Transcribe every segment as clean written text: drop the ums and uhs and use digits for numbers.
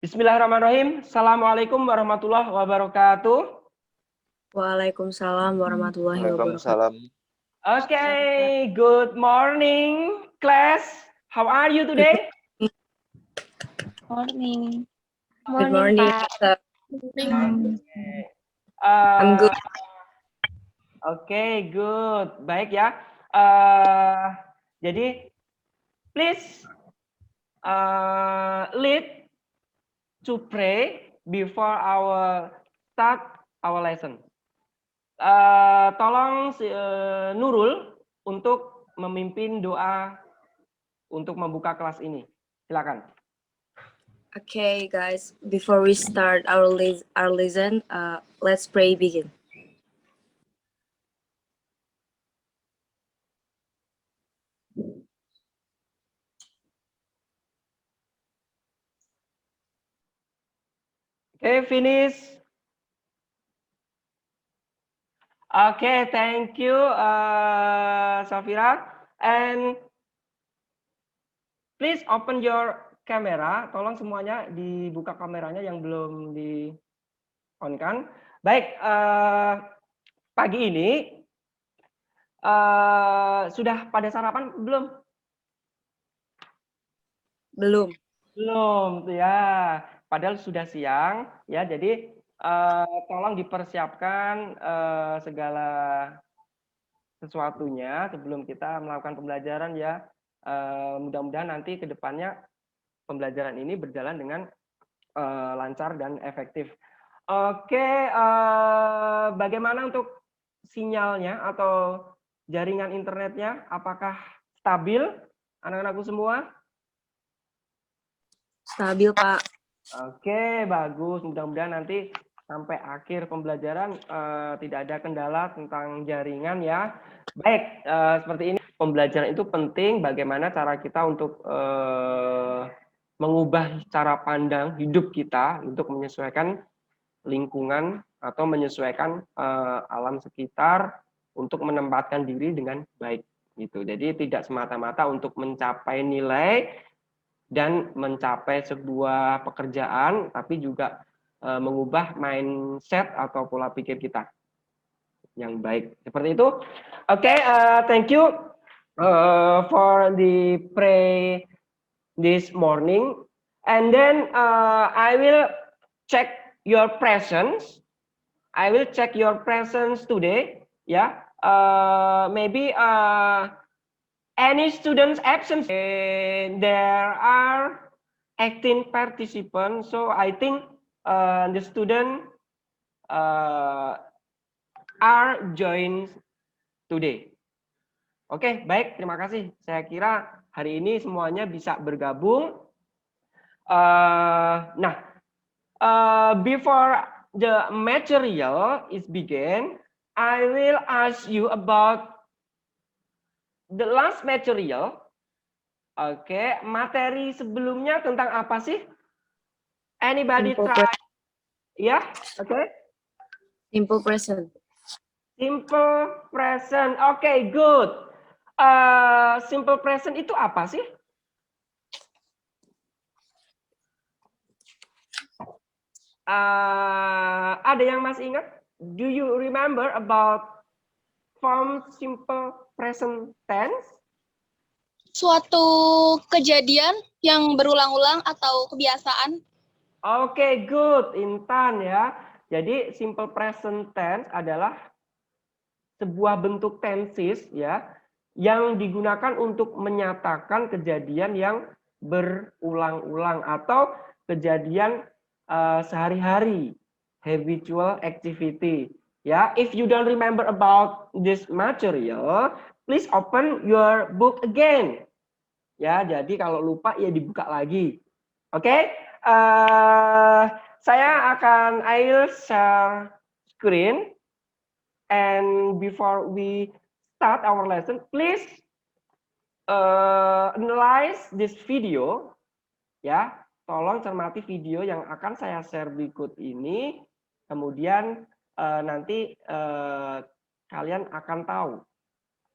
Bismillahirrahmanirrahim. Assalamualaikum warahmatullahi wabarakatuh. Waalaikumsalam warahmatullahi wabarakatuh. Waalaikumsalam. Okay, good morning, class. How are you today? Morning. Good morning, Pak. sir. I'm good. Oke, good. Baik ya. Jadi, please lead to pray before our start our lesson. Tolong Nurul untuk memimpin doa untuk membuka kelas ini. Silakan. Okay, guys. Before we start our lesson, let's pray. Begin. Okay, finish. Okay, thank you, Safira. And please open your camera. Tolong semuanya dibuka kameranya yang belum di on kan. Baik, pagi ini sudah pada sarapan belum? Belum. Belum, ya. Padahal sudah siang, ya. Jadi tolong dipersiapkan segala sesuatunya sebelum kita melakukan pembelajaran ya. Mudah-mudahan nanti ke depannya pembelajaran ini berjalan dengan lancar dan efektif. Oke, bagaimana untuk sinyalnya atau jaringan internetnya? Apakah stabil, anak-anakku semua? Stabil, Pak. Oke, bagus. Mudah-mudahan nanti sampai akhir pembelajaran tidak ada kendala tentang jaringan ya. Baik, seperti ini. Pembelajaran itu penting. Bagaimana cara kita untuk mengubah cara pandang hidup kita untuk menyesuaikan lingkungan atau menyesuaikan alam sekitar untuk menempatkan diri dengan baik. Gitu. Jadi tidak semata-mata untuk mencapai nilai dan mencapai sebuah pekerjaan, tapi juga mengubah mindset atau pola pikir kita yang baik. Seperti itu. Oke, thank you for the pray this morning. And then I will check your presence. I will check your presence today. Yeah, maybe any students absent. There are 18 participants, so I think the student are joined today. Oke, baik, terima kasih. Saya kira hari ini semuanya bisa bergabung. Before the material is begin, I will ask you about the last material. Oke, materi sebelumnya tentang apa sih? Anybody try? Ya, oke. Simple present. Simple present. Oke, good. Simple present itu apa sih? Ada yang masih ingat? Do you remember about form simple present tense? Suatu kejadian yang berulang-ulang atau kebiasaan. Oke, good, Intan ya. Jadi simple present tense adalah sebuah bentuk tenses ya yang digunakan untuk menyatakan kejadian yang berulang-ulang atau kejadian sehari-hari, habitual activity. Ya, if you don't remember about this material, please open your book again. Ya, jadi kalau lupa ya dibuka lagi. Oke, I will share screen, and before we start our lesson, please analyze this video. Ya, tolong cermati video yang akan saya share berikut ini. Kemudian nanti kalian akan tahu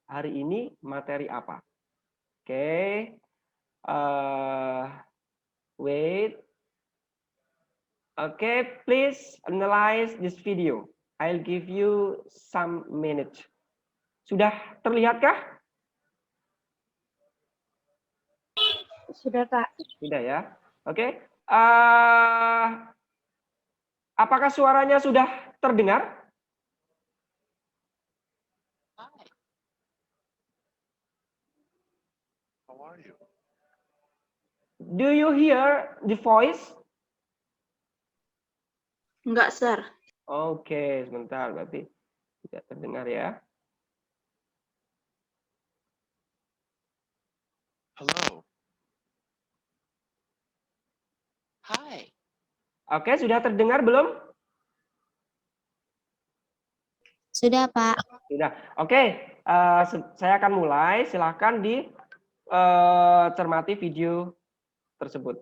hari ini materi apa. Oke, wait. Okay, please analyze this video. I'll give you some minutes. Sudah terlihatkah? Sudah, Kak. Sudah ya. Oke. Apakah suaranya sudah terdengar? Hi. How are you? Do you hear the voice? Enggak, Sir. Oke, sebentar berarti tidak terdengar ya. Hello. Hi. Oke, sudah terdengar belum? Sudah, Pak. Sudah. Oke, saya akan mulai. Silahkan cermati video tersebut.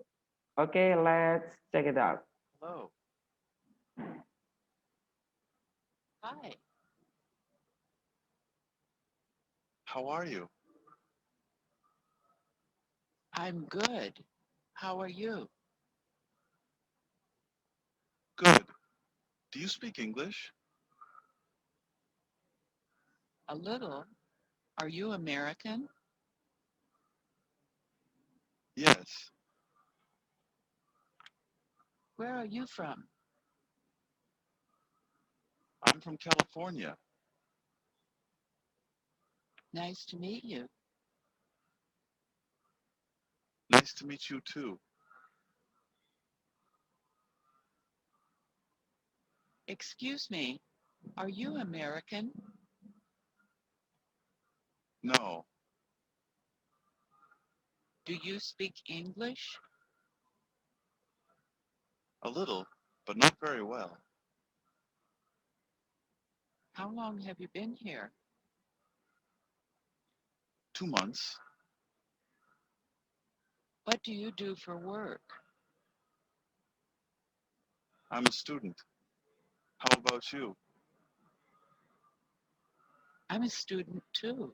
Oke, let's check it out. Hello. Hi. How are you? I'm good. How are you? Good. Do you speak English? A little. Are you American? Yes. Where are you from? I'm from California. Nice to meet you. Nice to meet you too. Excuse me, are you American? No. Do you speak English? A little, but not very well. How long have you been here? 2 months. What do you do for work? I'm a student. How about you? I'm a student too.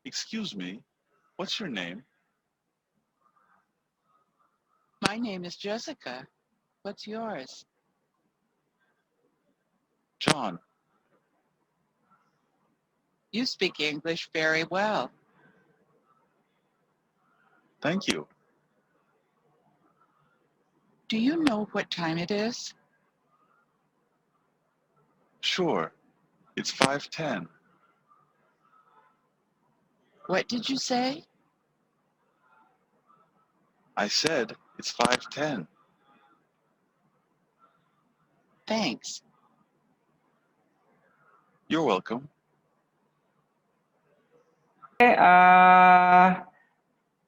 Excuse me, what's your name? My name is Jessica. What's yours? John. You speak English very well. Thank you. Do you know what time it is? Sure. It's 5:10. What did you say? I said it's 5:10. Thanks. You're welcome. Oke,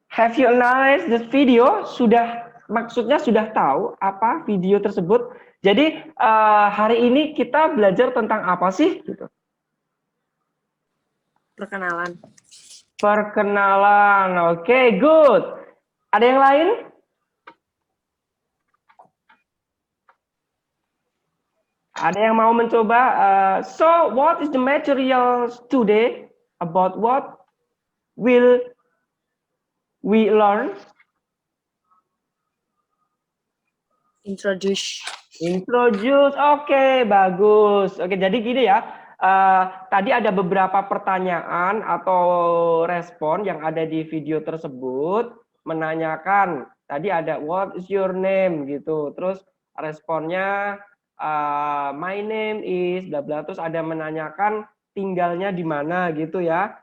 have you analyzed this video? Maksudnya sudah tahu apa video tersebut? Jadi hari ini kita belajar tentang apa sih? Gitu. Perkenalan. Perkenalan. Oke, good. Ada yang lain? Ada yang mau mencoba? So, what is the materials today? About what will we learn? Introduce. Oke, bagus. Oke, jadi gini ya. Tadi ada beberapa pertanyaan atau respon yang ada di video tersebut menanyakan. Tadi ada what is your name gitu. Terus responnya my name is bla bla. Terus ada menanyakan tinggalnya di mana gitu ya.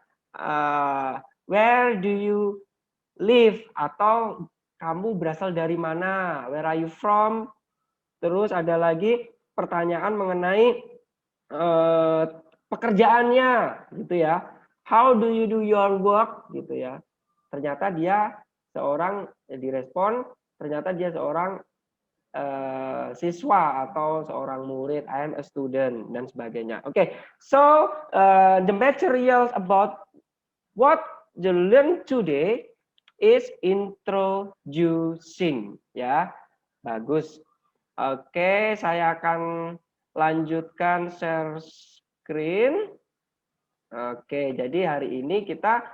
Where do you live atau kamu berasal dari mana? Where are you from? Terus ada lagi pertanyaan mengenai pekerjaannya gitu ya. How do you do your work gitu ya. Ternyata dia seorang direspon, ternyata dia seorang siswa atau seorang murid, I am a student dan sebagainya. Oke, so the materials about what you learn today is introducing ya. Bagus. Oke, saya akan lanjutkan share screen. Oke, jadi hari ini kita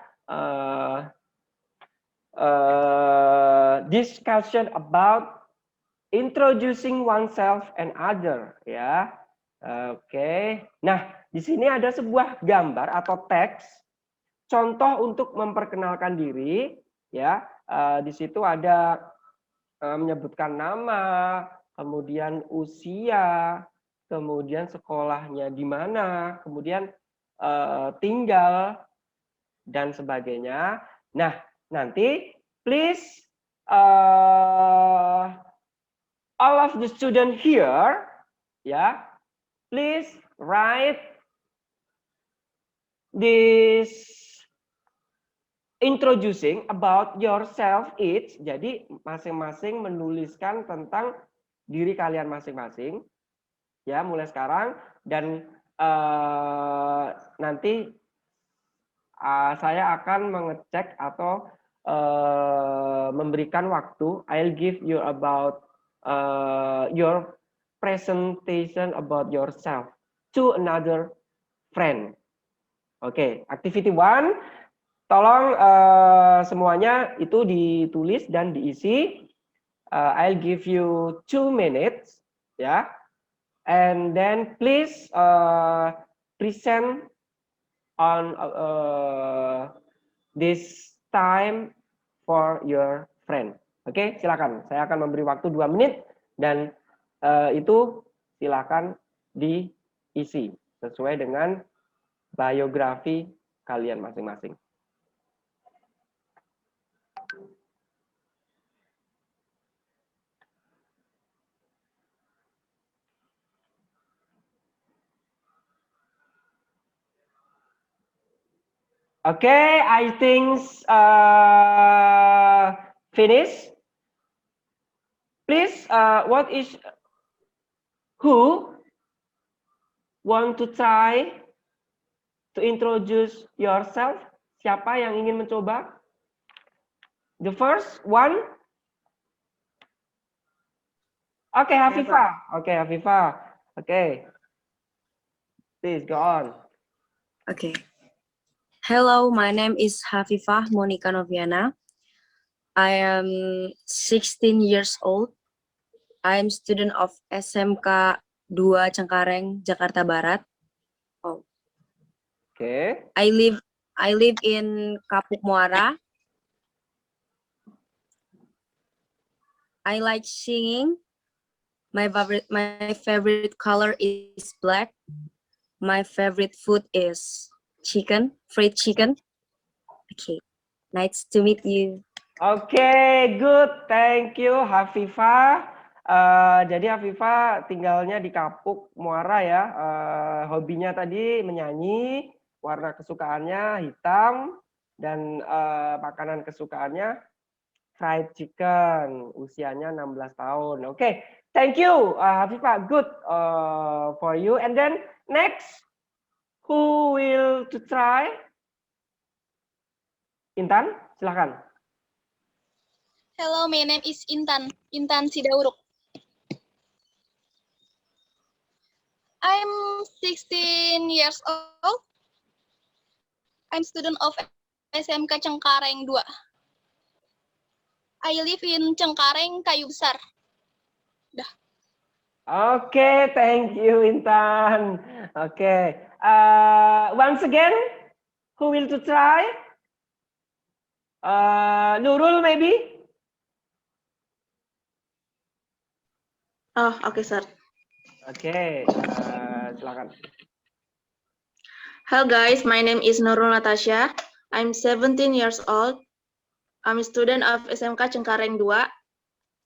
discussion about introducing oneself and other, ya. Oke. Nah, di sini ada sebuah gambar atau teks contoh untuk memperkenalkan diri, ya. Di situ ada menyebutkan nama, kemudian usia, kemudian sekolahnya di mana, kemudian tinggal dan sebagainya. Nah, nanti please all of the student here, ya, please write this introducing about yourself each. Jadi masing-masing menuliskan tentang diri kalian masing-masing, ya, mulai sekarang. Dan nanti saya akan mengecek atau memberikan waktu. I'll give you about your presentation about yourself to another friend. Oke, activity 1, tolong semuanya itu ditulis dan diisi. I'll give you 2 minutes, ya, and then please present on this time for your friend. Oke, silakan. Saya akan memberi waktu 2 menit dan itu silakan diisi sesuai dengan biografi kalian masing-masing. Okay, I think finish. Please, who want to try to introduce yourself? Siapa yang ingin mencoba? The first one. Okay, Hafifah. Okay, Hafifah. Okay. Please go on. Okay. Hello, my name is Hafifah Monica Noviana. I am 16 years old. I am student of SMK 2 Cengkareng, Jakarta Barat. Oh. Okay. I live in Kapuk Muara. I like singing. My favorite color is black. My favorite food is chicken, fried chicken. Okay, nice to meet you. Okay, good. Thank you, Hafifah. Jadi Hafifah tinggalnya di Kapuk Muara, ya. Hobinya tadi menyanyi, warna kesukaannya hitam, dan makanan kesukaannya fried chicken. Usianya 16 tahun. Okay, thank you, Hafifah. Good for you. And then next, who will to try? Intan, silakan. Hello, my name is Intan Sidauruk. I'm 16 years old. I'm student of SMK Cengkareng 2. I live in Cengkareng, Kayu Besar. Dah. Okay, thank you, Intan. Okay, once again, who will to try? Nurul, maybe? Oh, okay, sir. Okay, silakan. Hello, guys. My name is Nurul Natasha. I'm 17 years old. I'm a student of SMK Cengkareng 2.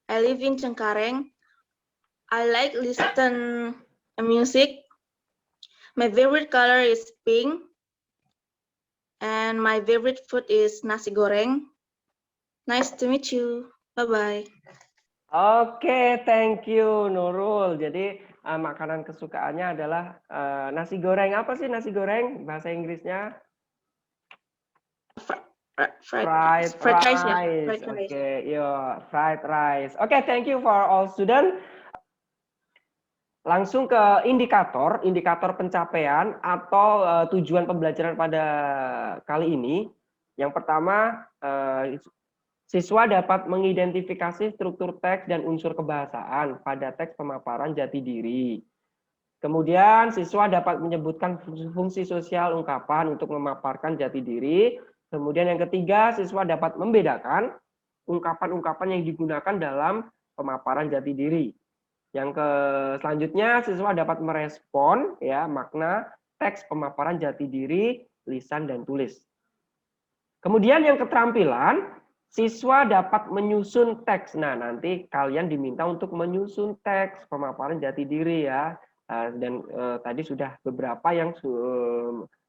I live in Cengkareng. I like listen music. My favorite color is pink. And my favorite food is nasi goreng. Nice to meet you. Bye-bye. Oke, thank you, Nurul. Jadi makanan kesukaannya adalah nasi goreng. Apa sih nasi goreng? Bahasa Inggrisnya? Fried rice. Oke, fried rice. Oke, thank you for all student. Langsung ke indikator pencapaian atau tujuan pembelajaran pada kali ini. Yang pertama, Siswa dapat mengidentifikasi struktur teks dan unsur kebahasaan pada teks pemaparan jati diri. Kemudian siswa dapat menyebutkan fungsi sosial ungkapan untuk memaparkan jati diri. Kemudian yang ketiga, siswa dapat membedakan ungkapan-ungkapan yang digunakan dalam pemaparan jati diri. Yang selanjutnya, siswa dapat merespon ya makna teks pemaparan jati diri, lisan dan tulis. Kemudian yang keterampilan, siswa dapat menyusun teks. Nah, nanti kalian diminta untuk menyusun teks pemaparan jati diri ya. Dan tadi sudah beberapa yang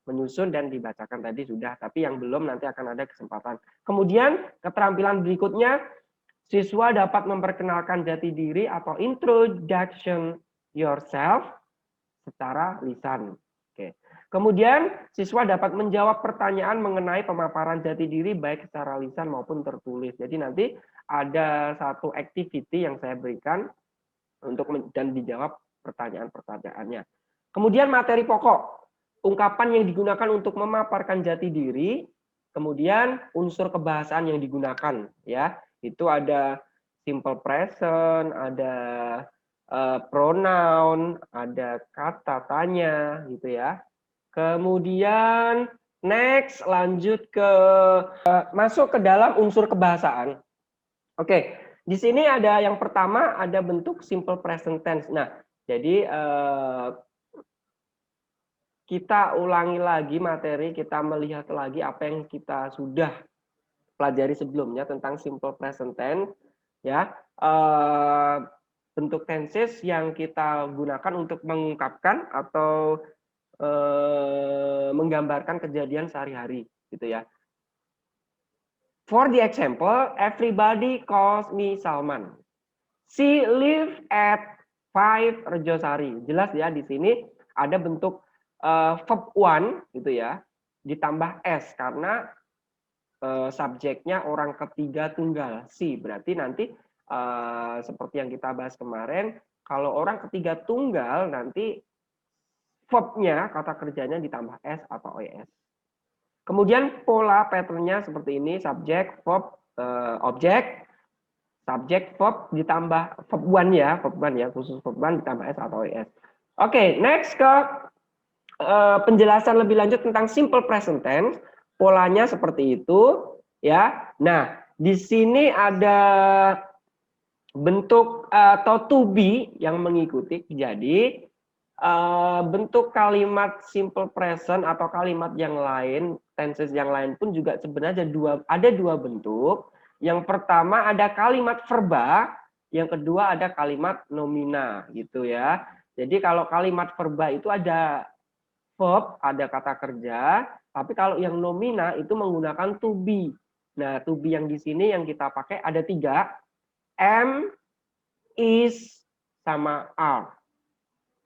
menyusun dan dibacakan tadi sudah, tapi yang belum nanti akan ada kesempatan. Kemudian keterampilan berikutnya, siswa dapat memperkenalkan jati diri atau introduction yourself secara lisan. Oke. Kemudian siswa dapat menjawab pertanyaan mengenai pemaparan jati diri baik secara lisan maupun tertulis. Jadi nanti ada satu activity yang saya berikan untuk dan dijawab pertanyaan-pertanyaannya. Kemudian materi pokok, ungkapan yang digunakan untuk memaparkan jati diri, kemudian unsur kebahasaan yang digunakan ya. Itu ada simple present, ada pronoun, ada kata tanya gitu ya. Kemudian next lanjut ke masuk ke dalam unsur kebahasaan. Oke, di sini ada yang pertama ada bentuk simple present tense. Nah, jadi kita ulangi lagi materi, kita melihat lagi apa yang kita sudah pelajari sebelumnya tentang simple present tense ya. Bentuk tenses yang kita gunakan untuk mengungkapkan atau menggambarkan kejadian sehari-hari gitu ya. For the example, everybody calls me Salman. She lives at 5 Rejosari. Jelas ya di sini ada bentuk verb one gitu ya, ditambah s karena subjeknya orang ketiga tunggal si. Berarti nanti seperti yang kita bahas kemarin, kalau orang ketiga tunggal nanti verbnya, kata kerjanya ditambah s atau es. Kemudian pola patternnya seperti ini, subjek, verb, objek, subjek, verb ditambah verb one ya, khusus verb one ditambah s atau es. Oke, next ke penjelasan lebih lanjut tentang simple present tense. Polanya seperti itu ya. Nah, di sini ada bentuk atau to be yang mengikuti. Jadi bentuk kalimat simple present atau kalimat yang lain, tenses yang lain pun juga sebenarnya ada dua bentuk. Yang pertama ada kalimat verba, yang kedua ada kalimat nomina gitu ya. Jadi kalau kalimat verba itu ada verb, ada kata kerja, tapi kalau yang nomina itu menggunakan to be. Nah, to be yang di sini yang kita pakai ada 3, am, is, sama are.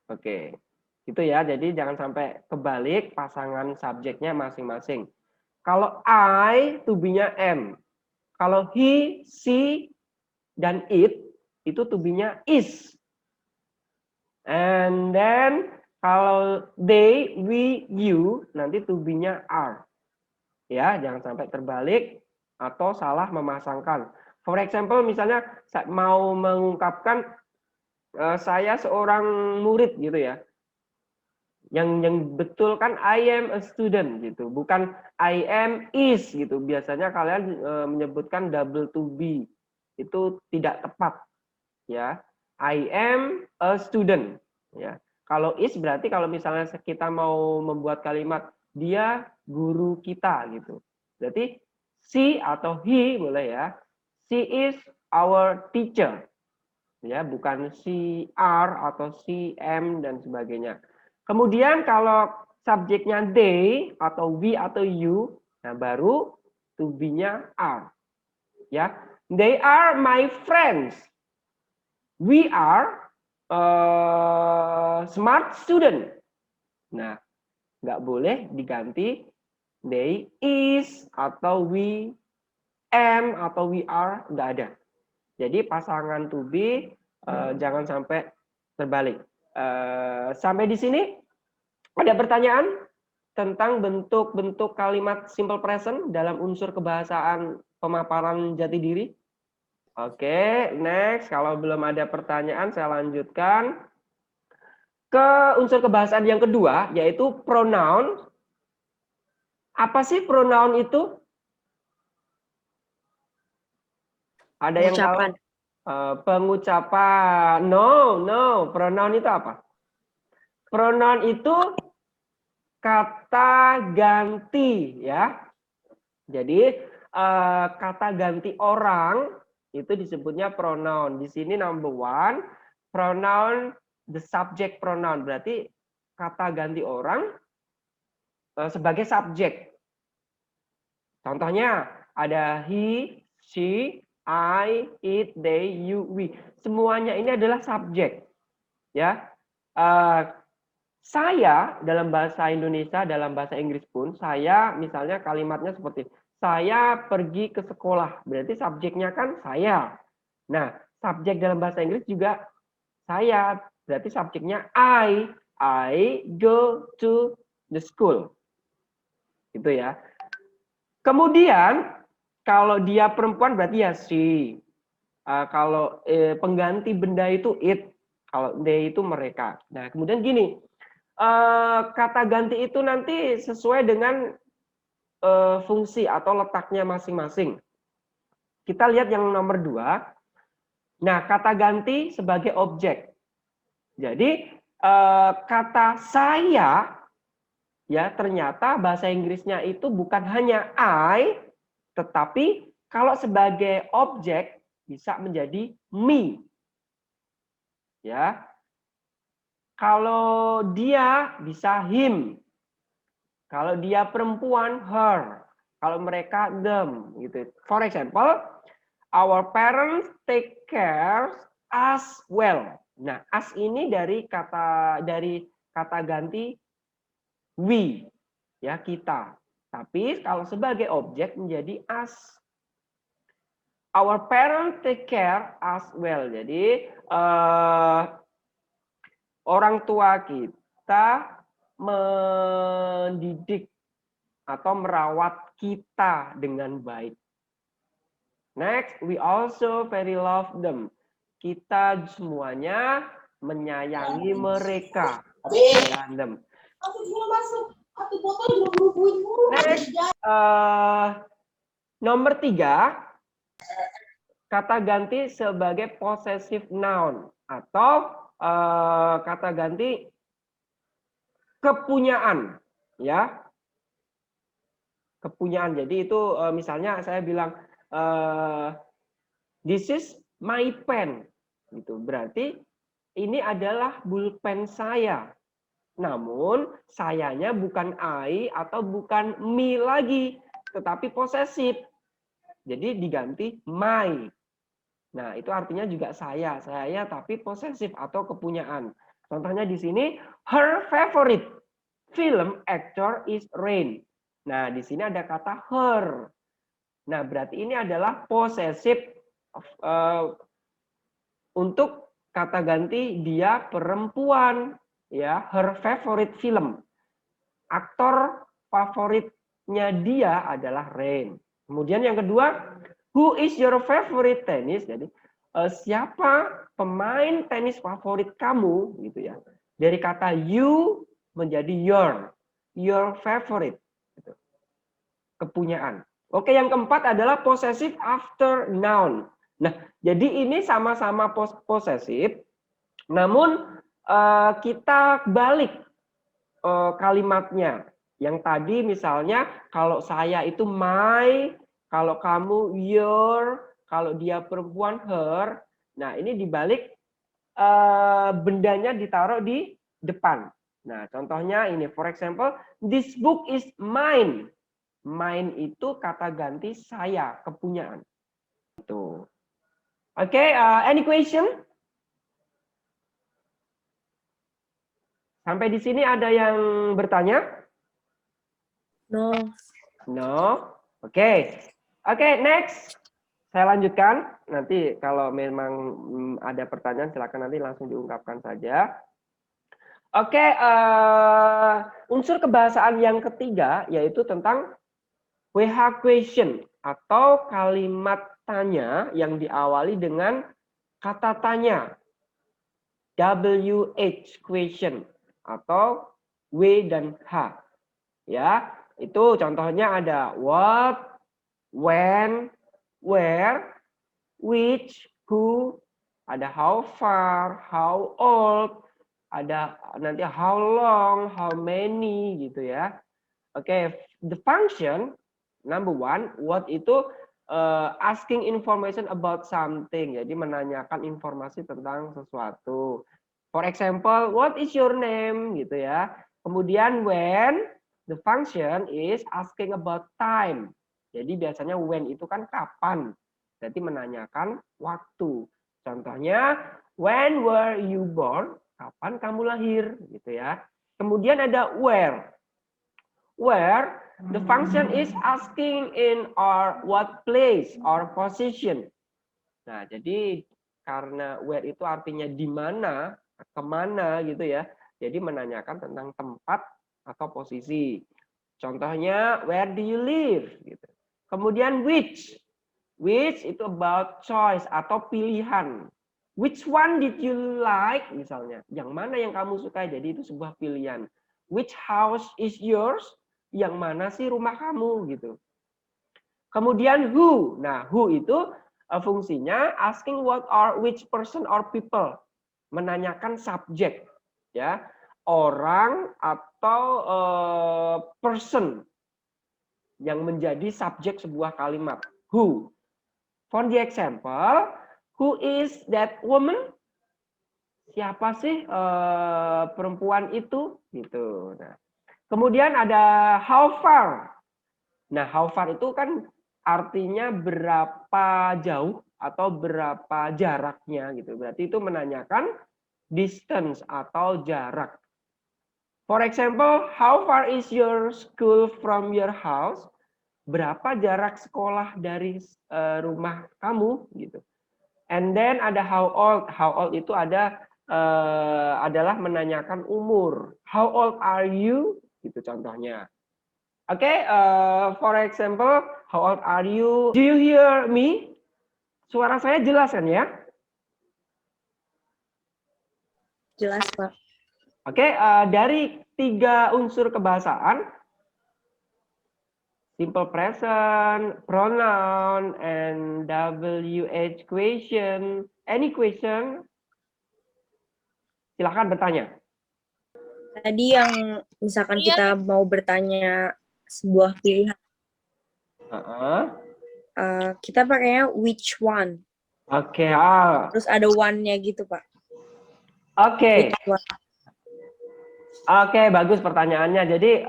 Oke, gitu ya. Jadi jangan sampai kebalik pasangan subjeknya masing-masing. Kalau I, to be-nya am. Kalau he, she, dan it, itu to be-nya is. And then kalau they, we, you, nanti to be-nya are. Ya, jangan sampai terbalik atau salah memasangkan. For example, misalnya mau mengungkapkan saya seorang murid gitu ya. Yang betul kan I am a student gitu, bukan I am is gitu. Biasanya kalian menyebutkan double to be. Itu tidak tepat ya. I am a student ya. Kalau is berarti kalau misalnya kita mau membuat kalimat dia guru kita gitu. Berarti she atau he boleh ya. She is our teacher. Ya, bukan she are atau she am dan sebagainya. Kemudian kalau subjeknya they atau we atau you, nah baru to be-nya are. Ya, they are my friends. We are smart student. Nah, nggak boleh diganti they is atau we am atau we are, nggak ada. Jadi pasangan to be jangan sampai terbalik. Sampai di sini ada pertanyaan? tentang bentuk-bentuk kalimat simple present dalam unsur kebahasaan pemaparan jati diri? Oke, next. Kalau belum ada pertanyaan, saya lanjutkan ke unsur kebahasaan yang kedua, yaitu pronoun. Apa sih pronoun itu? Ada yang tahu? Ucapan. Pengucapan. No. Pronoun itu apa? Pronoun itu kata ganti, ya. Jadi kata ganti orang itu disebutnya pronoun. Di sini number one, pronoun the subject pronoun, berarti kata ganti orang sebagai subjek. Contohnya ada he, she, I, it, they, you, we. Semuanya ini adalah subjek. Ya, saya dalam bahasa Indonesia, dalam bahasa Inggris pun, saya misalnya kalimatnya seperti saya pergi ke sekolah, berarti subjeknya kan saya. Nah, subjek dalam bahasa Inggris juga saya, berarti subjeknya I go to the school. Gitu ya. Kemudian kalau dia perempuan berarti ya she. Kalau pengganti benda itu it. Kalau they itu mereka. Nah, kemudian gini, kata ganti itu nanti sesuai dengan fungsi atau letaknya masing-masing. Kita lihat yang nomor 2. Nah, kata ganti sebagai objek. Jadi kata saya, ya ternyata bahasa Inggrisnya itu bukan hanya I, tetapi kalau sebagai objek bisa menjadi me. Ya. Kalau dia bisa him. Kalau dia perempuan her. Kalau mereka them gitu. For example, our parents take care as well. Nah, as ini dari kata ganti we, ya kita. Tapi kalau sebagai objek menjadi us. Our parents take care as well. Jadi orang tua kita mendidik atau merawat kita dengan baik. Next, we also very love them. Kita semuanya menyayangi mereka. Them. Next, nomor 3, kata ganti sebagai possessive noun atau kata ganti kepunyaan, ya. Kepunyaan. Jadi itu misalnya saya bilang this is my pen, gitu. Berarti ini adalah pulpen saya. Namun sayanya bukan I atau bukan me lagi, tetapi posesif. Jadi diganti my. Nah, itu artinya juga saya tapi posesif atau kepunyaan. Contohnya di sini, her favorite film actor is Rain. Nah, di sini ada kata her. Nah, berarti ini adalah posesif untuk kata ganti dia perempuan, ya, her favorite film. Aktor favoritnya dia adalah Rain. Kemudian yang kedua, who is your favorite tennis? Jadi siapa pemain tenis favorit kamu, gitu ya. Dari kata you menjadi your favorite. Gitu. Kepunyaan. Oke, yang keempat adalah possessive after noun. Nah, jadi ini sama-sama possessive, namun kita balik kalimatnya. Yang tadi misalnya kalau saya itu my, kalau kamu your, kalau dia perempuan her. Nah, ini dibalik bendanya ditaruh di depan. Nah, contohnya ini, for example, this book is mine. Mine itu kata ganti saya, kepunyaan. Itu. Oke, any question? Sampai di sini ada yang bertanya? No. No. Oke. Oke, next. Saya lanjutkan. Nanti kalau memang ada pertanyaan silakan nanti langsung diungkapkan saja. Oke, unsur kebahasaan yang ketiga yaitu tentang WH question atau kalimat tanya yang diawali dengan kata tanya. WH question atau W dan H. Ya, itu contohnya ada what, when, where, which, who, ada how far, how old, ada nanti how long, how many gitu ya. Oke, the function number one, what itu asking information about something. Jadi menanyakan informasi tentang sesuatu. For example, what is your name gitu ya. Kemudian when, the function is asking about time. Jadi biasanya when itu kan kapan. Jadi menanyakan waktu. Contohnya, when were you born? Kapan kamu lahir gitu ya. Kemudian ada where. Where the function is asking in or what place or position. Nah, jadi karena where itu artinya di mana, kemana gitu ya. Jadi menanyakan tentang tempat atau posisi. Contohnya, where do you live? Gitu. Kemudian which. Which itu about choice atau pilihan. Which one did you like? Misalnya, yang mana yang kamu sukai? Jadi itu sebuah pilihan. Which house is yours? Yang mana sih rumah kamu? Gitu. Kemudian who. Nah, who itu fungsinya asking what or which person or people. Menanyakan subjek. Ya, orang atau person yang menjadi subjek sebuah kalimat. Who. For the example, who is that woman? Siapa sih perempuan itu? Gitu. Nah, kemudian ada how far. Nah, how far itu kan artinya berapa jauh atau berapa jaraknya gitu. Berarti itu menanyakan distance atau jarak. For example, how far is your school from your house? Berapa jarak sekolah dari rumah kamu gitu. And then ada how old. How old itu adalah menanyakan umur. How old are you? Gitu contohnya. Oke, for example, how old are you? Do you hear me? Suara saya jelas kan ya? Jelas, Pak. Oke, dari 3 unsur kebahasaan, simple present, pronoun, and WH question. Any question? Silahkan bertanya. Tadi yang misalkan Iya. kita mau bertanya sebuah pilihan, kita pakainya which one. Oke, Terus ada one-nya gitu, Pak. Oke. Which one. Oke, bagus pertanyaannya. Jadi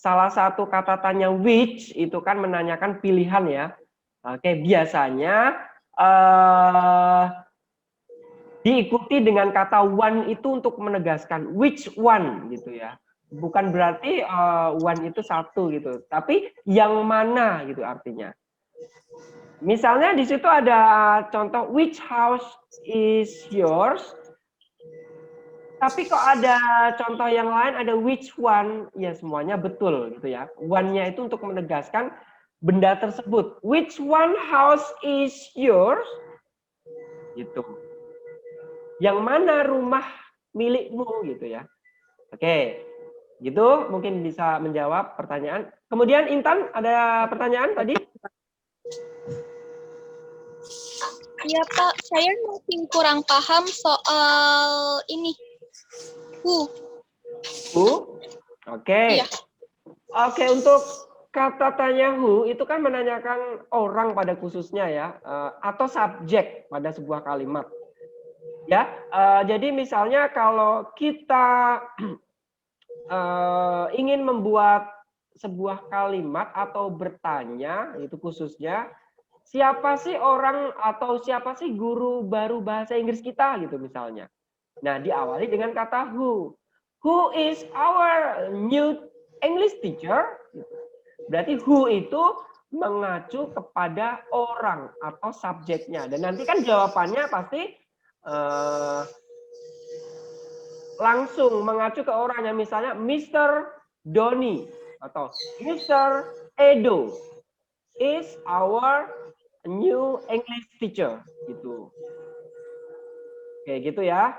salah satu kata tanya which itu kan menanyakan pilihan ya. Oke, biasanya diikuti dengan kata one itu untuk menegaskan which one gitu ya. Bukan berarti one itu satu gitu, tapi yang mana gitu artinya. Misalnya di situ ada contoh which house is yours. Tapi kok ada contoh yang lain, ada which one, ya semuanya betul gitu ya. One-nya itu untuk menegaskan benda tersebut. Which one house is yours? Gitu. Yang mana rumah milikmu gitu ya. Oke, gitu mungkin bisa menjawab pertanyaan. Kemudian Intan, ada pertanyaan tadi? Iya Pak, saya masih kurang paham soal ini. Who? Oke. Iya. Oke, untuk kata tanya who itu kan menanyakan orang pada khususnya ya, atau subjek pada sebuah kalimat. Ya, jadi misalnya kalau kita ingin membuat sebuah kalimat atau bertanya, itu khususnya siapa sih orang atau siapa sih guru baru bahasa Inggris kita gitu misalnya. Nah, diawali dengan kata who. Who is our new English teacher? Berarti who itu mengacu kepada orang atau subjeknya. Dan nanti kan jawabannya pasti langsung mengacu ke orangnya, misalnya Mr. Doni atau Mr. Edo is our new English teacher gitu. Oke, gitu ya.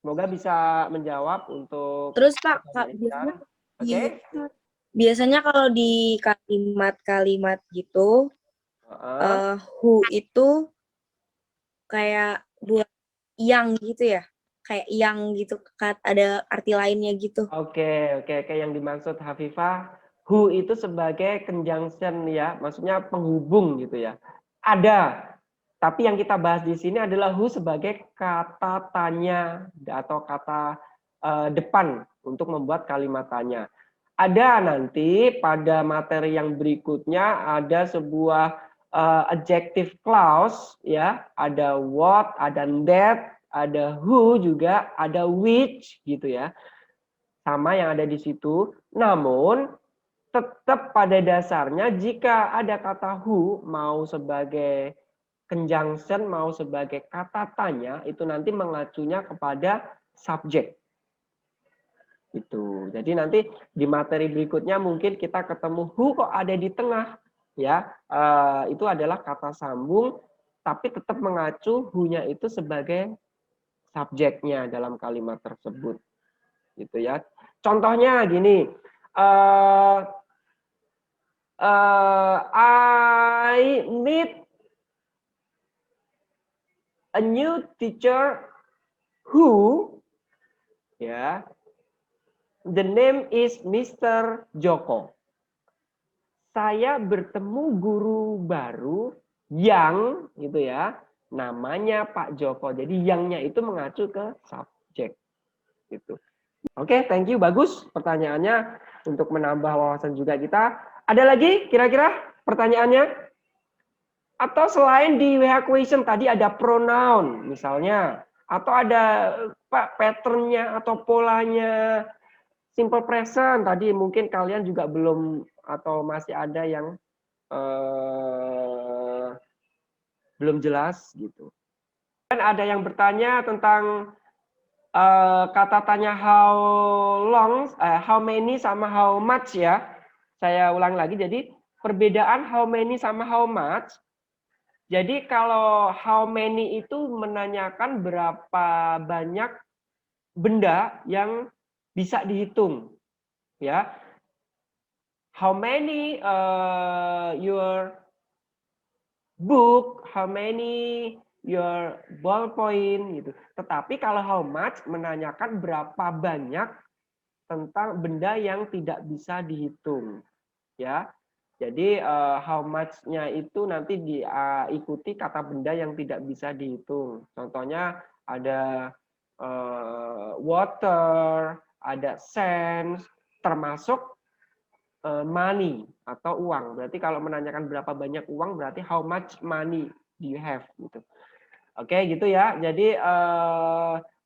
Semoga bisa menjawab untuk Terus Pak, pertanyaan. Oke. biasanya kalau di kalimat-kalimat gitu, Heeh. who itu kayak buat yang gitu ya, kayak yang gitu, ada arti lainnya gitu. Oke. Yang dimaksud Hafifah, who itu sebagai conjunction ya, maksudnya penghubung gitu ya. Ada, tapi yang kita bahas di sini adalah who sebagai kata tanya atau kata depan untuk membuat kalimat tanya. Ada nanti pada materi yang berikutnya ada sebuah adjective clause ya, ada what, ada that, ada who juga, ada which gitu ya. Sama yang ada di situ. Namun tetap pada dasarnya jika ada kata who mau sebagai conjunction, mau sebagai kata tanya, itu nanti mengacunya kepada subjek. Itu. Jadi nanti di materi berikutnya mungkin kita ketemu who kok ada di tengah ya. Itu adalah kata sambung tapi tetap mengacu who-nya itu sebagai subjeknya dalam kalimat tersebut. Gitu ya. Contohnya gini, I need a new teacher who ya, the name is Mr. Joko. Saya bertemu guru baru yang gitu ya, namanya Pak Joko. Jadi yangnya itu mengacu ke subjek gitu. Oke, thank you, bagus pertanyaannya untuk menambah wawasan juga kita. Ada lagi kira-kira pertanyaannya? Atau selain di WH question tadi ada pronoun misalnya, atau ada patternnya atau polanya, simple present tadi mungkin kalian juga belum atau masih ada yang belum jelas gitu. Dan ada yang bertanya tentang kata tanya how long, how many sama how much ya. Saya ulang lagi, jadi perbedaan how many sama how much. Jadi kalau how many itu menanyakan berapa banyak benda yang bisa dihitung, ya. How many your book, how many your ballpoint gitu. Tetapi kalau how much menanyakan berapa banyak tentang benda yang tidak bisa dihitung, ya. Jadi how much-nya itu nanti diikuti kata benda yang tidak bisa dihitung. Contohnya ada water, ada cents, termasuk money atau uang. Berarti kalau menanyakan berapa banyak uang berarti how much money do you have gitu. Oke, gitu ya. Jadi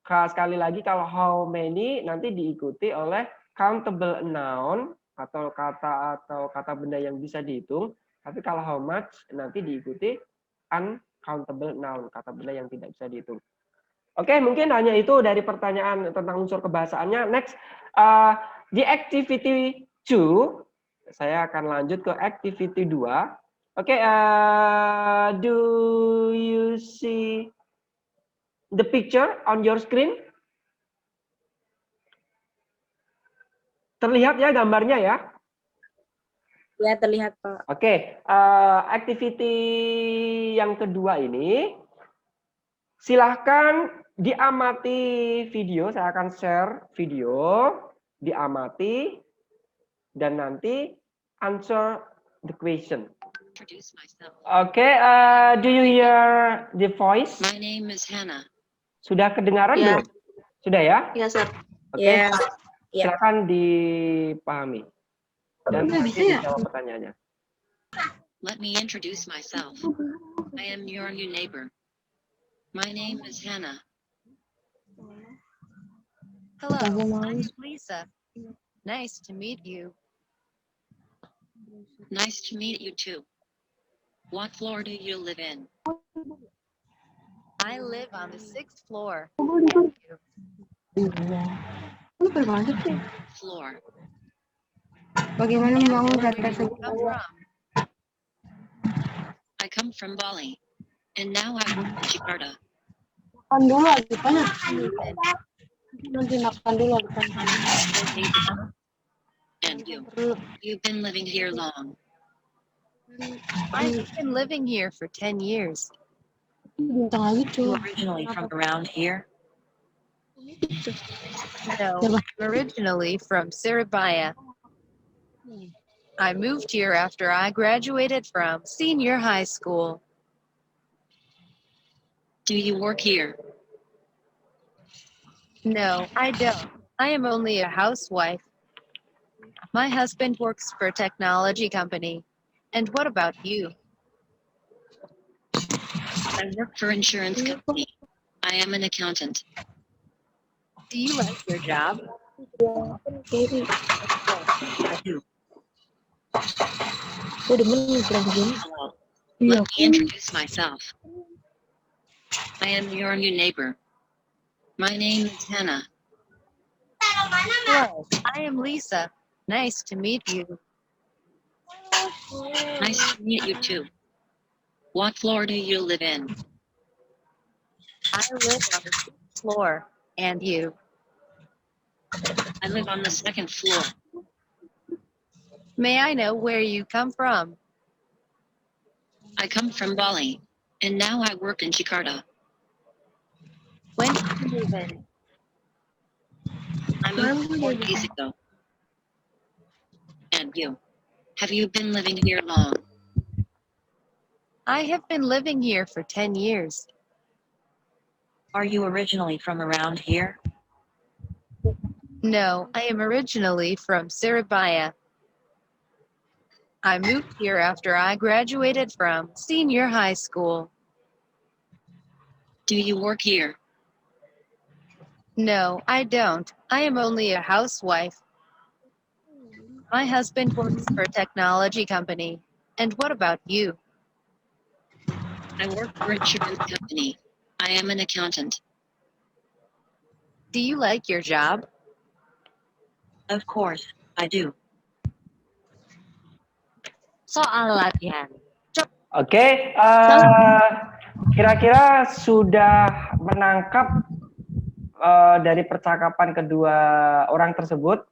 sekali lagi kalau how many nanti diikuti oleh countable noun atau kata benda yang bisa dihitung. Tapi kalau how much nanti diikuti uncountable noun, kata benda yang tidak bisa dihitung. Oke, mungkin hanya itu dari pertanyaan tentang unsur kebahasaannya. Next, di activity 2, saya akan lanjut ke activity 2. Oke, do you see the picture on your screen? Terlihat ya gambarnya ya? Ya, terlihat Pak. Oke, activity yang kedua ini, silahkan diamati video, saya akan share video, diamati, dan nanti answer the question. Oke, do you hear the voice? My name is Hannah. Sudah kedengaran Ya. belum? Sudah ya? Ya, Sir. Oke, Ya. silakan dipahami. Dan nanti dijawab pertanyaannya. Let me introduce myself. I am your new neighbor. My name is Hannah. Hello, I'm Lisa. Nice to meet you. Nice to meet you too. What floor do you live in? I live on the 6th floor. Floor. Bagaimana membangun Where data do you come from? I come from Bali, and now I work in Jakarta. Makan dulu lagi banyak. Live in? Nanti makan dulu lagi And you? You've been living here long. I've been living here for 10 years. Bintang lagi You cuy. originally from around here? No, I'm originally from Surabaya. I moved here after I graduated from senior high school. Do you work here? No, I don't. I am only a housewife. My husband works for a technology company. And what about you? I work for insurance company. I am an accountant. Do you like your job? I do. Udah menit lagi. Hello. Let me introduce myself. I am your new neighbor. My name is Hannah. Hello, I am Lisa. Nice to meet you. Nice to meet you too. What floor do you live in? I live on the 6th floor. And you? I live on the 2nd floor. May I know where you come from? I come from Bali, and now I work in Jakarta. When did you move in? I moved 4 days ago. And you? Have you been living here long? I have been living here for 10 years. Are you originally from around here? No, I am originally from Surabaya. I moved here after I graduated from senior high school. Do you work here? No, I don't. I am only a housewife. My husband works for a technology company. And what about you? I work for insurance company. I am an accountant. Do you like your job? Of course, I do. Soal latihan. Oke, kira-kira sudah menangkap dari percakapan kedua orang tersebut?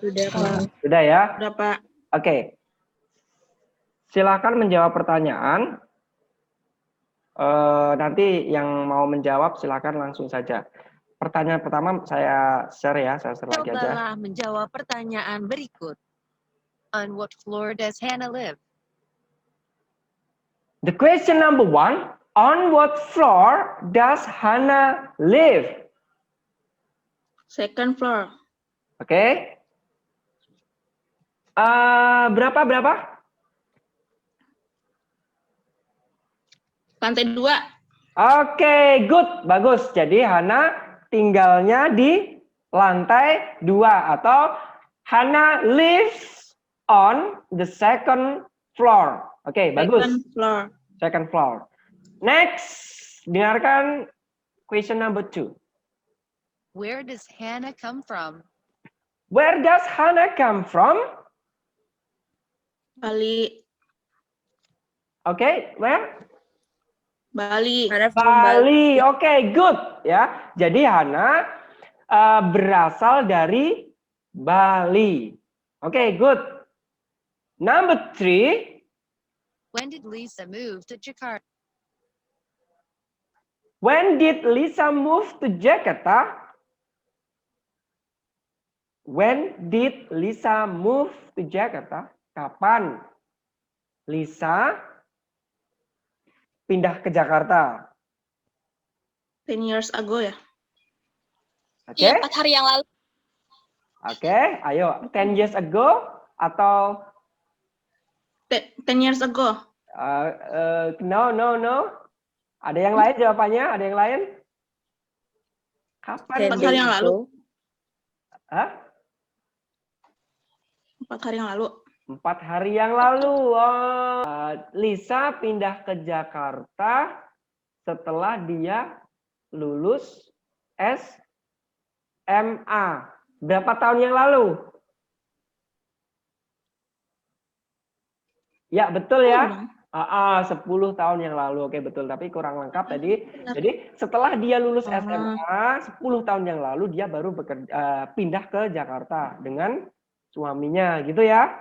Sudah, Pak. Sudah ya? Sudah, Pak. Oke. Silakan menjawab pertanyaan. Nanti yang mau menjawab silakan langsung saja. Pertanyaan pertama saya share ya, saya share lagi aja. Cobalah menjawab pertanyaan berikut. On what floor does Hannah live? The question number 1, on what floor does Hannah live? Second floor. Oke. Berapa? Lantai 2. Oke, good, bagus. Jadi Hana tinggalnya di lantai 2 atau Hana lives on the second floor. Oke, bagus. Second floor. Second floor. Next, dengarkan question number 2. Where does Hannah come from? Where does Hana come from? Bali. Oke, where? Bali. Bali. Oke, good ya. Jadi Hana berasal dari Bali. Oke, good. Number 3. When did Lisa move to Jakarta? When did Lisa move to Jakarta? When did Lisa move to Jakarta? Kapan Lisa pindah ke Jakarta? 10 years ago ya. Oke? Iya, 4 hari yang lalu. Oke, ayo 10 years ago atau 10 years ago. no. Ada yang lain jawabannya? Ada yang lain? Kapan? 4 hari yang lalu. Hah? 4 hari yang lalu. 4 hari yang lalu. Lisa pindah ke Jakarta setelah dia lulus SMA. Berapa tahun yang lalu? Ya, betul ya. 10 tahun yang lalu. Oke, betul. Tapi kurang lengkap tadi. Jadi setelah dia lulus SMA, 10 tahun yang lalu dia baru pindah ke Jakarta dengan suaminya, gitu ya.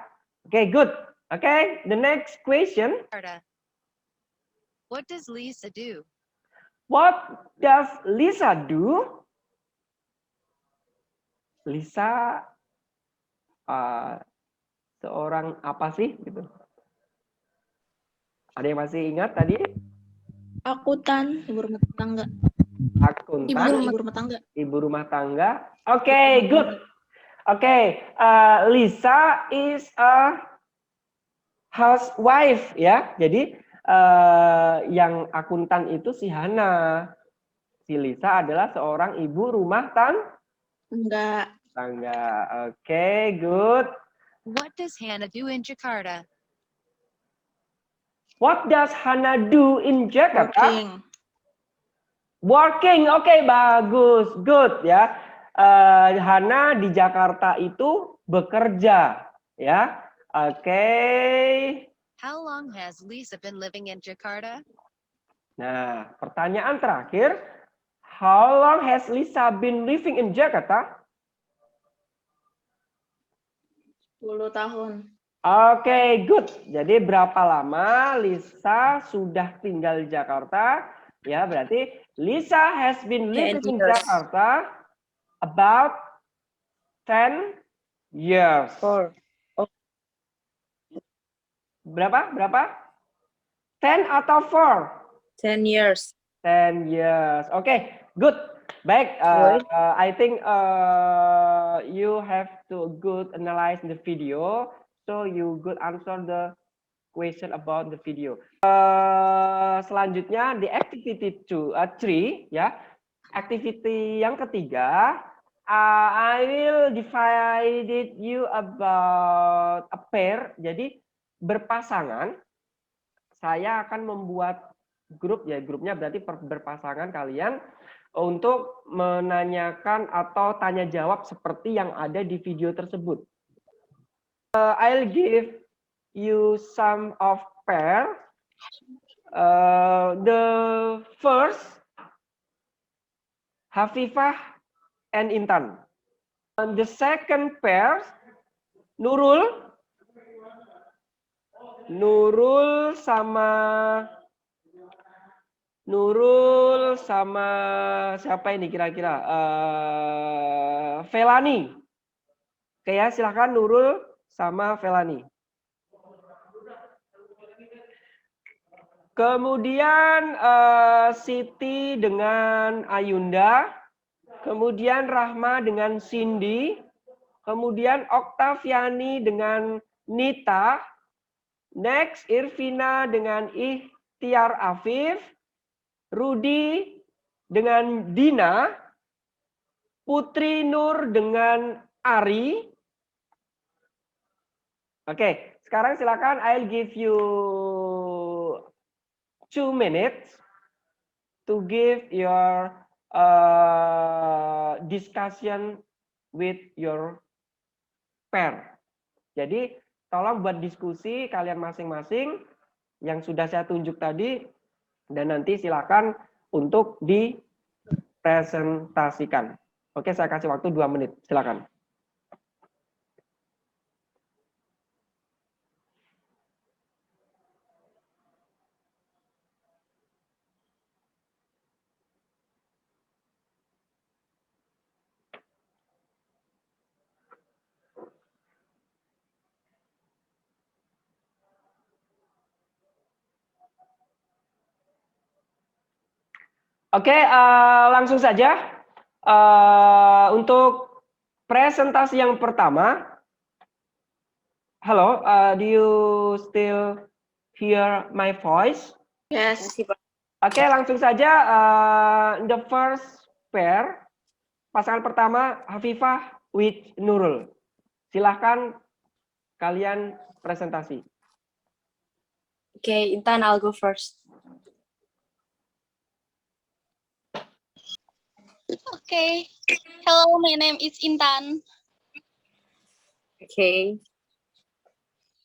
Oke, good. Oke, the next question. Jakarta. What does Lisa do? What does Lisa do? Lisa seorang apa sih gitu? Ada yang masih ingat tadi? Akuntan, ibu rumah tangga. Akuntan, Ibu rumah tangga. ibu rumah tangga. Oke, good. Oke, Lisa is a housewife ya. Jadi yang akuntan itu si Hana. Si Lisa adalah seorang ibu rumah Enggak. tangga. Oke, good. What does Hannah do in Jakarta? What does Hana do in Jakarta? Working. Working. Oke, bagus. Good ya. Hana di Jakarta itu bekerja ya. Oke. How long has Lisa been living in Jakarta? Nah, pertanyaan terakhir. How long has Lisa been living in Jakarta? 10 tahun. Oke, good. Jadi berapa lama Lisa sudah tinggal di Jakarta? Ya, berarti Lisa has been living 10 in years. Jakarta about 10 years. 4. Berapa? 10 atau 4? 10 years. 10 years. Oke, good. Baik, I think you have to good analyze the video, so you good answer the question about the video. Selanjutnya di activity 3 ya, activity yang ketiga, I will divide you about a pair. Jadi berpasangan. Saya akan membuat grup ya, grupnya berarti berpasangan kalian untuk menanyakan atau tanya jawab seperti yang ada di video tersebut. I'll give you some of pair. The first, Hafifah and Intan. And the second pair, Nurul sama siapa ini kira-kira? Felani. Oke ya, silakan Nurul sama Felani. Kemudian Siti dengan Ayunda. Kemudian Rahma dengan Cindy. Kemudian Oktaviani dengan Nita. Next, Irvina dengan Ikhtiar Afif. Rudi dengan Dina, Putri Nur dengan Ari. Oke, sekarang silakan I'll give you 2 minutes to give your discussion with your pair. Jadi tolong buat diskusi kalian masing-masing yang sudah saya tunjuk tadi. Dan nanti silakan untuk dipresentasikan. Oke, saya kasih waktu 2 menit. Silakan. Oke, langsung saja untuk presentasi yang pertama. Halo, do you still hear my voice? Yes. Oke, langsung saja. The first pair, pasangan pertama Hafifah with Nurul. Silahkan kalian presentasi. Okay, Intan, I'll go first. Okay. Hello, my name is Intan. Okay.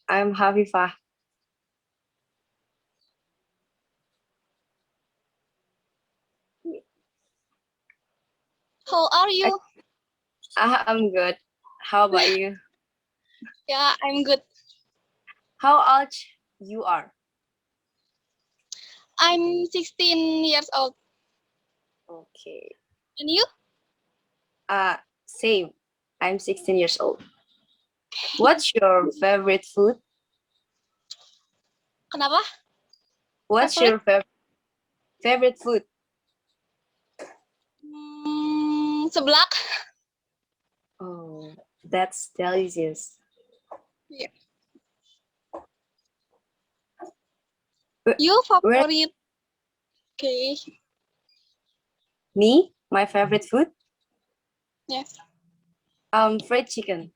I'm Hafifah. How are you? I'm good. How about you? Yeah, I'm good. How old you are? I'm 16 years old. Okay. And you? Same. I'm 16 years old. What's your favorite food? Kenapa? What's Favorite? your favorite food? Seblak. Oh, that's delicious. Yeah. Wh- You Where favorite? Okay. me? My favorite food? Yes. Fried chicken.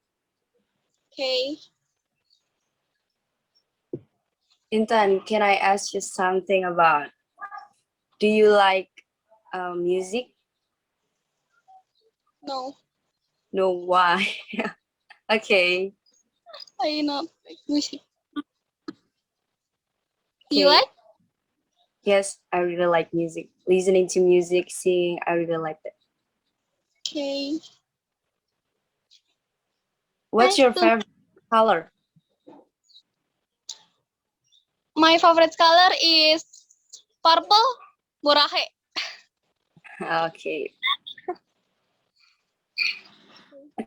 Okay. Intan, can I ask you something about? Do you like music? No, No, why? Okay. I not like music. You Okay. like? Yes, I really like music. Listening to music, singing, I really like that. Okay. What's Nice your to. favorite color? My favorite color is purple. Boracay. Okay.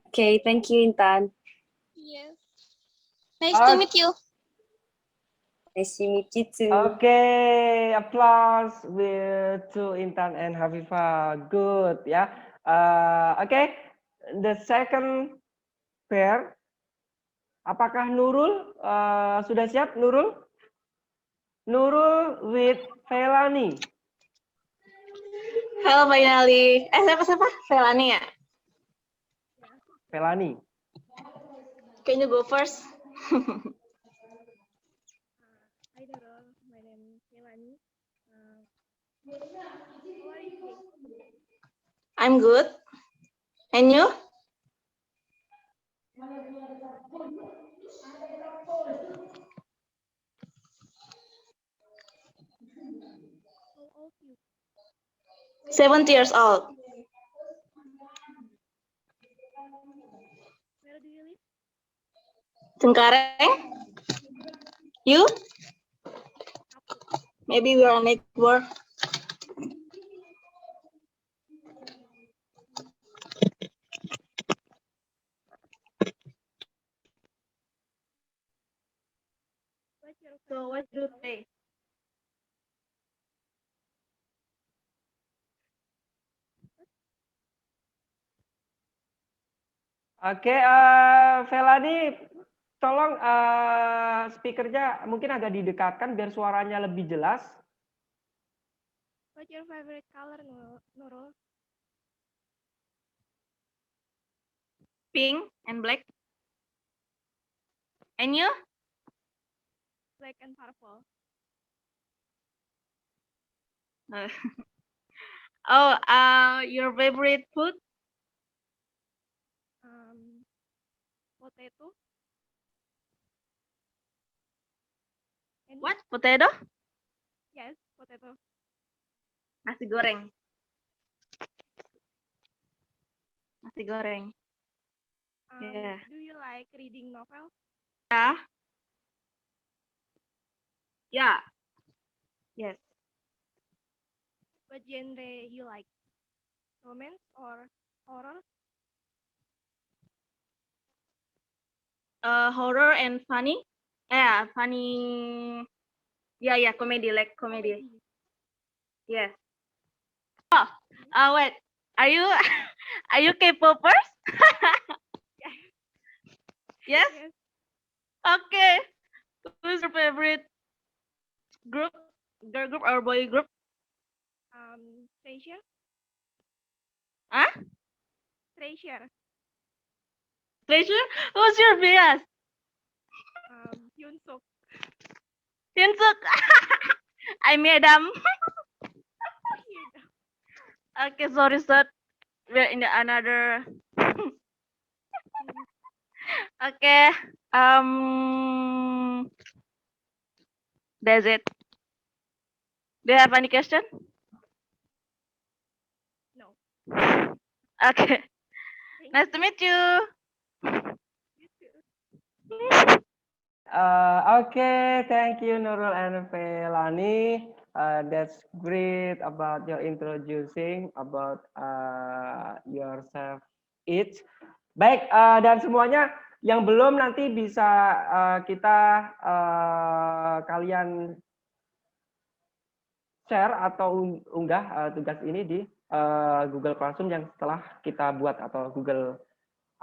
Okay, thank you, Intan. Yes. Nice to meet you. Nice to meet you too. Okay, applause to Intan and Hafifa. Good, ya. Okay, the second pair. Apakah Nurul sudah siap? Nurul? Nurul with Felani. Hello, finally. Siapa? Felani ya? Felani. Can you go first? Hi Nurul, my name is Melanie. How are you today? I'm good. And you? How old you? 70 years old. Where do you live? Cengkareng? You? Kapuk. Maybe we are neighbor. What's your So what favorite do you color? say? Oke, Felani, tolong speakernya mungkin agak didekatkan biar suaranya lebih jelas. What's your favorite color, Nurul? Pink and black. And you? Black and purple. Your favorite food? Potato. And What? Potato? yes, potato. Nasi goreng. Nasi goreng. Yeah. Do you like reading novel? Yeah. Yeah. Yes. What genre you like? Romance or horror? Horror and funny. Yeah, funny. Yeah, comedy, like comedy. Yes. Oh, wait. Are you are you K-popers? Yes. Yes. Okay. Who's your favorite group? Girl group or boy group? Treasure. Huh? Treasure. Treasure? Who's your bias? Hyunsuk. Hyunsuk. I'm Adam. Okay, sorry, sir. we're in the another. Okay. That's it. Do you have any question? No. Okay. Nice to meet you. Okay, thank you Nurul and Felani. That's great about your introducing about yourself each. Baik, dan semuanya yang belum nanti bisa kita kalian share atau unggah tugas ini di Google Classroom yang setelah kita buat atau Google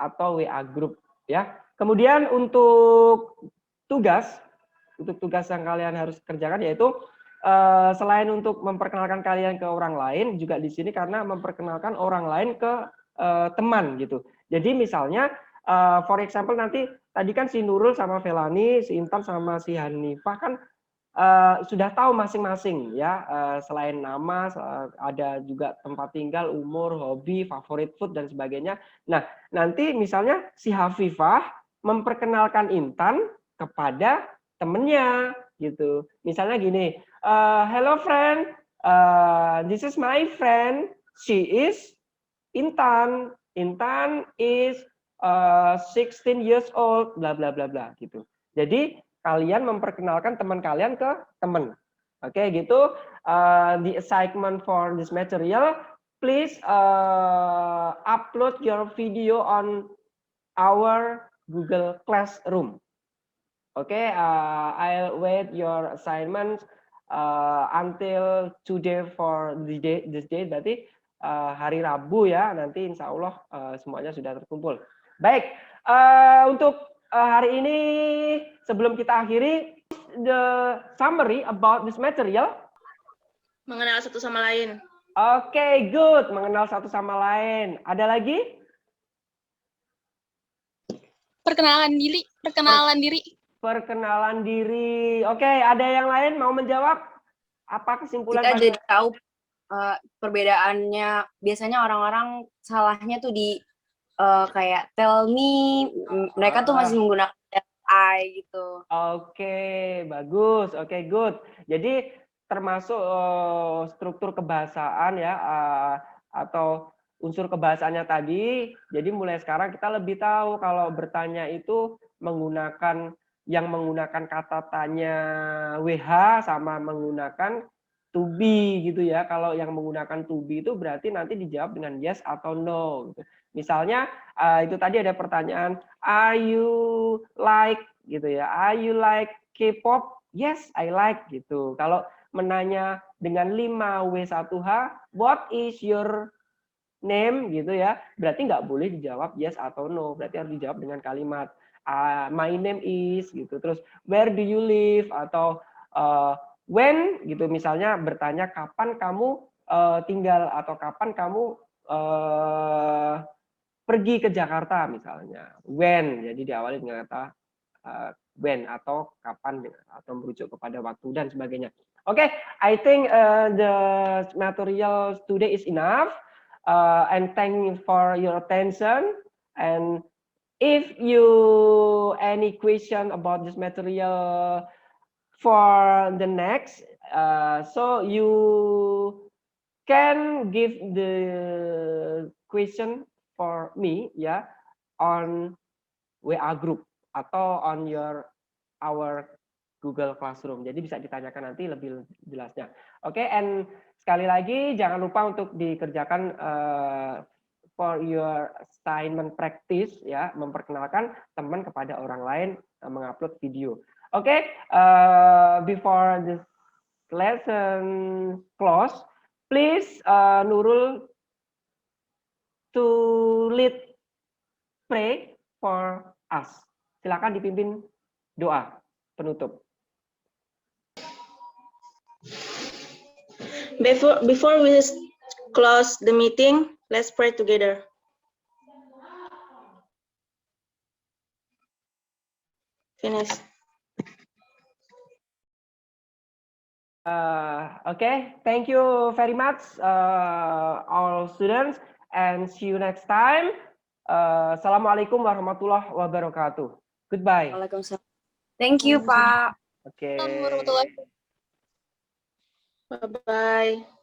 atau WA Group ya. Kemudian untuk tugas yang kalian harus kerjakan yaitu selain untuk memperkenalkan kalian ke orang lain juga di sini karena memperkenalkan orang lain ke teman gitu. Jadi misalnya for example nanti tadi kan si Nurul sama Felani, si Intan sama si Hanifah kan sudah tahu masing-masing ya, selain nama ada juga tempat tinggal, umur, hobi, favorit food dan sebagainya. Nah, nanti misalnya si Hafifah memperkenalkan Intan kepada temennya gitu. Misalnya gini, hello friend, this is my friend, she is Intan. Intan is 16 years old, bla bla bla bla gitu. Jadi kalian memperkenalkan teman kalian ke teman. Oke, gitu. The assignment for this material, please upload your video on our Google Classroom. Okay, I'll wait your assignment until today for this day. Berarti hari Rabu ya, nanti insya Allah semuanya sudah terkumpul. Baik, untuk hari ini sebelum kita akhiri, the summary about this material. Mengenal satu sama lain. Oke, good. Mengenal satu sama lain. Ada lagi? Perkenalan diri. Perkenalan diri. Oke, ada yang lain mau menjawab? Apa kesimpulan? Kita jadi tahu perbedaannya. Biasanya orang-orang salahnya tuh di kayak tell me, mereka tuh masih menggunakan I gitu. Oke, bagus. Oke, good. Jadi termasuk struktur kebahasaan ya, atau unsur kebahasaannya tadi. Jadi mulai sekarang kita lebih tahu kalau bertanya itu menggunakan kata tanya WH sama menggunakan to be gitu ya. Kalau yang menggunakan to be itu berarti nanti dijawab dengan yes atau no gitu. Misalnya itu tadi ada pertanyaan, are you like gitu ya, are you like K-pop? Yes, I like gitu. Kalau menanya dengan 5W1H, what is your name gitu ya, berarti nggak boleh dijawab yes atau no, berarti harus dijawab dengan kalimat my name is gitu. Terus where do you live atau when gitu, misalnya bertanya kapan kamu tinggal atau kapan kamu pergi ke Jakarta misalnya, when, jadi diawali dengan kata when atau kapan atau merujuk kepada waktu dan sebagainya. Oke, I think the material today is enough, and thank you for your attention. And if you any question about this material for the next, so you can give the question for me ya on WA group atau on our Google Classroom. Jadi bisa ditanyakan nanti lebih jelasnya. Oke, and sekali lagi jangan lupa untuk dikerjakan for your assignment practice ya, memperkenalkan teman kepada orang lain, mengupload video. Oke, before this lesson close, please Nurul to lead pray for us. Silakan dipimpin doa penutup. Before we close the meeting, let's pray together. Finish. Okay, thank you very much all students, and see you next time. Assalamualaikum warahmatullahi wabarakatuh. Goodbye. Waalaikumsalam. Thank you, Pak. Oke. Assalamualaikum warahmatullahi wabarakatuh. Bye-bye.